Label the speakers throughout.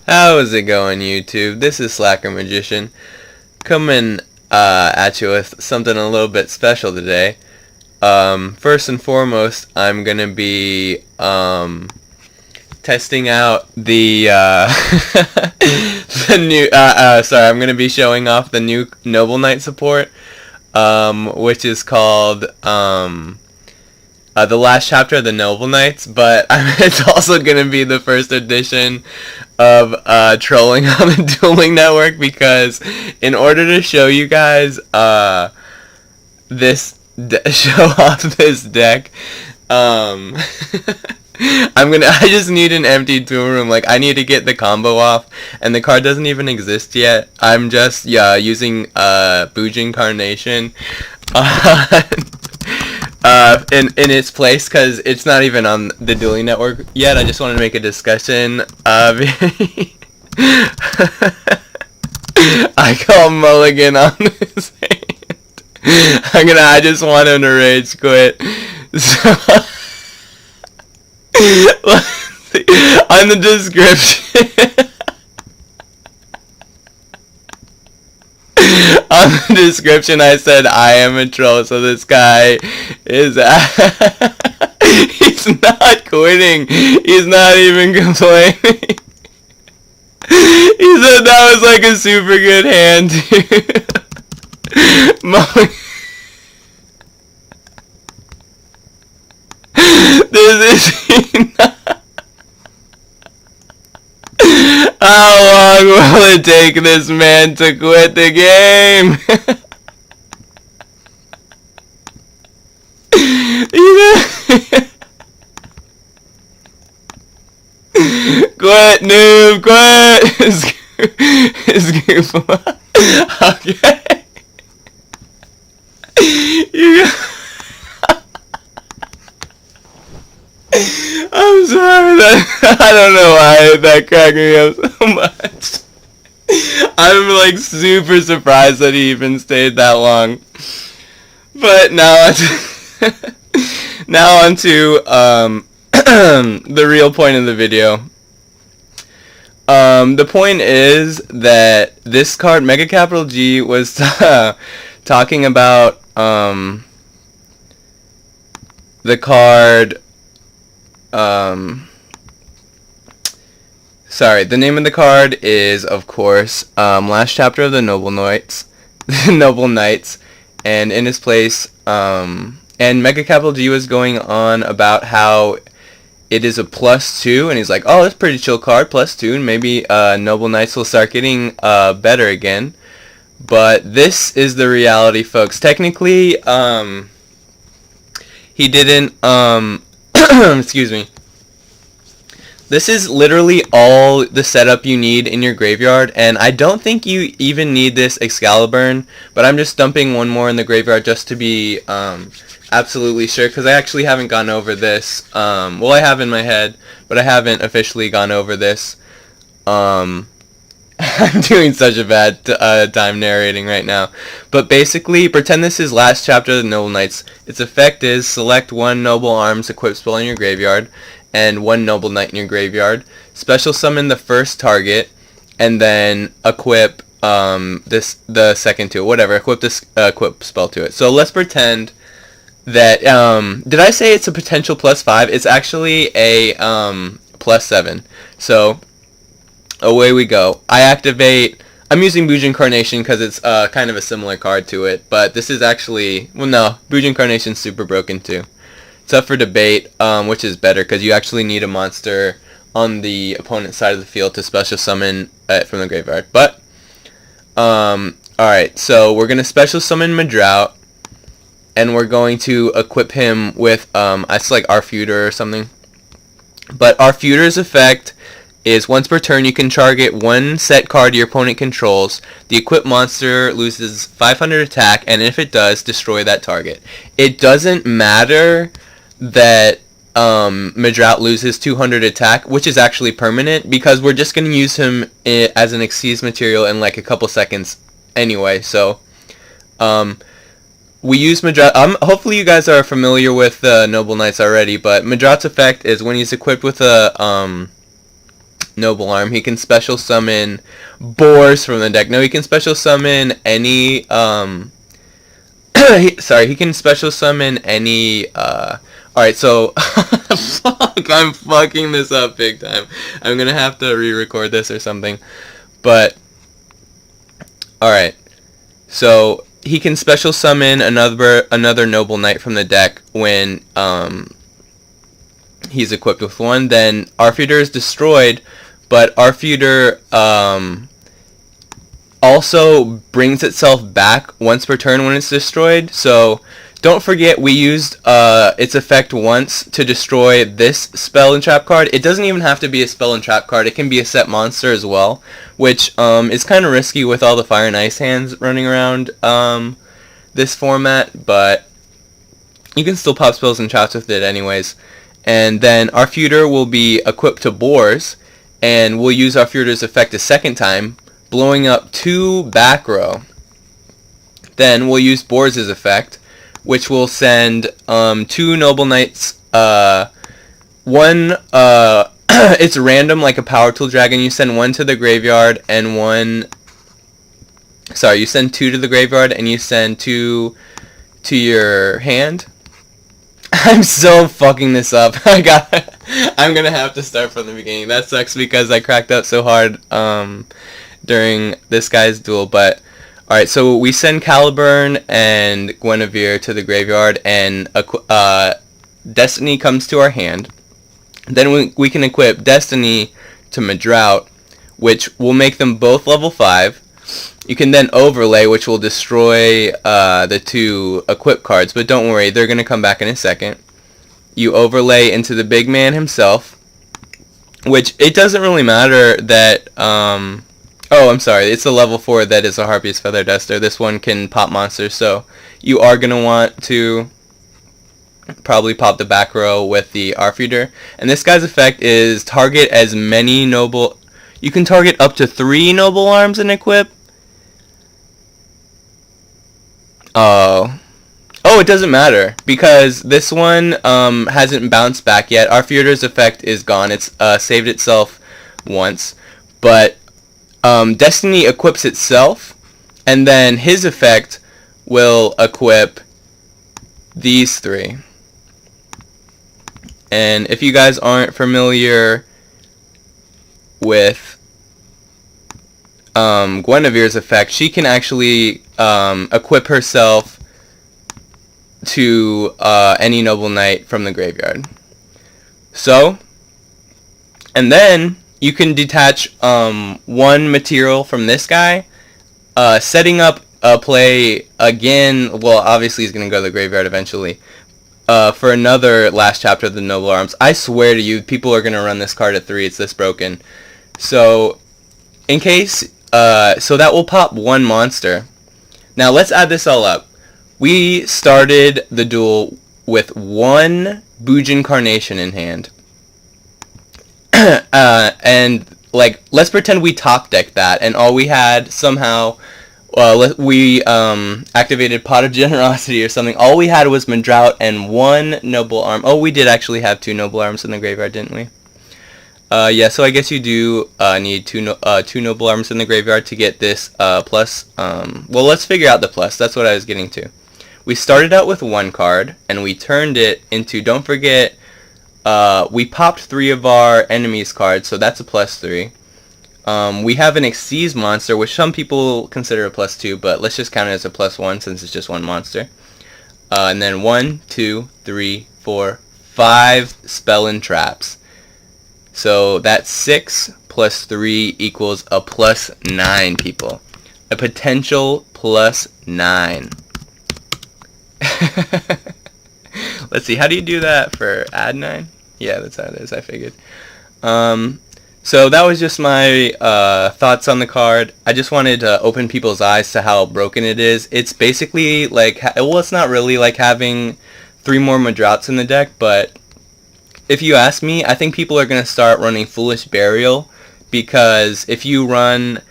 Speaker 1: How is it going, YouTube? This is Slacker Magician coming at you with something a little bit special today. First and foremost, I'm gonna be testing out the the new. I'm gonna be showing off the new Noble Knight support, which is called the last chapter of the Noble Knights, but it's also going to be the first edition of trolling on the Dueling Network, because in order to show you guys show off this deck, I just need an empty tool room. Like, I need to get the combo off, and the card doesn't even exist yet. I'm just using Bujin Carnation in its place, because it's not even on the Dueling Network yet. I just wanted to make a discussion. I call Mulligan on this hand. I just want him to rage quit. So, on the description, on the description, I said I am a troll, so this guy is he's not quitting. He's not even complaining. He said that was like a super good hand, dude. This is not. How long will it take this man to quit the game? Quit, noob, quit! His goof. Okay. I'm sorry, I don't know why that cracked me up so much. I'm like super surprised that he even stayed that long. But now on to the real point of the video. The point is that this card, Mega Capital G, was talking about the card. Sorry, the name of the card is, of course, last chapter of the Noble Knights, and in his place, and Mega Capital G was going on about how it is a +2, and he's like, oh, that's a pretty chill card, +2, and maybe Noble Knights will start getting better again. But this is the reality, folks. Technically, he didn't, excuse me. This is literally all the setup you need in your graveyard, and I don't think you even need this Excalibur, but I'm just dumping one more in the graveyard just to be absolutely sure, because I actually haven't gone over this. Well, I have in my head, but I haven't officially gone over this. I'm doing such a bad time narrating right now. But basically, pretend this is last chapter of the Noble Knights. Its effect is select one Noble Arms equipped spell in your graveyard, and one Noble Knight in your graveyard. Special summon the first target, and then equip the second to it. Whatever, equip this equip spell to it. So let's pretend that did I say it's a potential +5? It's actually a +7. So away we go. I activate. I'm using Bujin Carnation because it's kind of a similar card to it, but this is actually, well, no, Bujin Carnation's super broken too. It's up for debate, which is better, because you actually need a monster on the opponent's side of the field to special summon it from the graveyard. But alright, so we're gonna special summon Madrout, and we're going to equip him with I select our Feuder or something. But our Feuder's effect is once per turn you can target one set card your opponent controls. The equipped monster loses 500 attack, and if it does, destroy that target. It doesn't matter that Madrout loses 200 attack, which is actually permanent, because we're just going to use him as an Xyz material in like a couple seconds anyway. So we use Madrout. Hopefully you guys are familiar with Noble Knights already, but Madrout's effect is when he's equipped with a Noble Arm. He can special summon boars from the deck. No, he can special summon any, he can special summon any, alright, so, fuck, I'm fucking this up big time. I'm gonna have to re-record this or something, but, alright, so, he can special summon another Noble Knight from the deck when, he's equipped with one. Then Arfuder is destroyed, but Arfuder also brings itself back once per turn when it's destroyed. So don't forget we used its effect once to destroy this spell and trap card. It doesn't even have to be a spell and trap card. It can be a set monster as well, which is kind of risky with all the Fire and Ice hands running around this format, but you can still pop spells and traps with it anyways. And then Arfuder will be equipped to boars, and we'll use Arfuder's effect a second time, blowing up 2 back row. Then we'll use Boars' effect, which will send 2 Noble Knights, one, it's random like a Power Tool Dragon. You send 1 to the graveyard and 1, you send 2 to the graveyard and you send 2 to your hand. I'm so fucking this up. I'm gonna have to start from the beginning. That sucks because I cracked up so hard during this guy's duel. But alright, so we send Caliburn and Guinevere to the graveyard, and Destiny comes to our hand. Then we can equip Destiny to Madrout, which will make them both level 5. You can then overlay, which will destroy the 2 equip cards, but don't worry, they're going to come back in a second. You overlay into the big man himself, which it doesn't really matter that, it's a level 4 that is a Harpy's Feather Duster. This one can pop monsters, so you are going to want to probably pop the back row with the Arfuder. And this guy's effect is target as many noble... You can target up to 3 Noble Arms and equip. Oh, it doesn't matter, because this one hasn't bounced back yet. Arfuder's effect is gone. It's saved itself once. But Destiny equips itself, and then his effect will equip these 3. And if you guys aren't familiar with Guinevere's effect, she can actually equip herself to any Noble Knight from the graveyard. So, and then you can detach 1 material from this guy, setting up a play again. Well, obviously he's going to go to the graveyard eventually, for another last chapter of the Noble Arms. I swear to you, people are going to run this card at 3. It's this broken. So, in case... so that will pop 1 monster. Now let's add this all up. We started the duel with 1 Boujin Carnation in hand. And like, let's pretend we top decked that, and all we had somehow, we activated Pot of Generosity or something. All we had was Madrout and 1 Noble Arm. Oh, we did actually have 2 Noble Arms in the graveyard, didn't we? Yeah, so I guess you do need 2 Noble Arms in the graveyard to get this plus. Well, let's figure out the plus. That's what I was getting to. We started out with 1 card, and we turned it into, don't forget, we popped 3 of our enemies' cards, so that's a plus 3. We have an Xyz monster, which some people consider a plus 2, but let's just count it as a plus 1 since it's just 1 monster. And then 1, 2, 3, 4, 5 spell and traps. So that's 6 plus 3 equals a plus 9, people. A potential plus 9. Let's see, how do you do that for add 9? Yeah, that's how it is, I figured. So that was just my thoughts on the card. I just wanted to open people's eyes to how broken it is. It's basically like, well, it's not really like having 3 more Madrouts in the deck, but if you ask me, I think people are going to start running Foolish Burial, because if you run,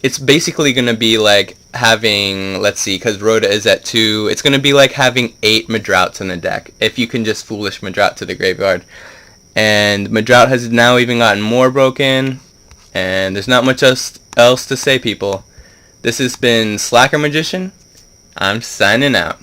Speaker 1: it's basically going to be like having, let's see, because Rhoda is at 2, it's going to be like having 8 Madrouts in the deck, if you can just Foolish Madrout to the graveyard. And Madrout has now even gotten more broken. And there's not much else to say, people. This has been Slacker Magician. I'm signing out.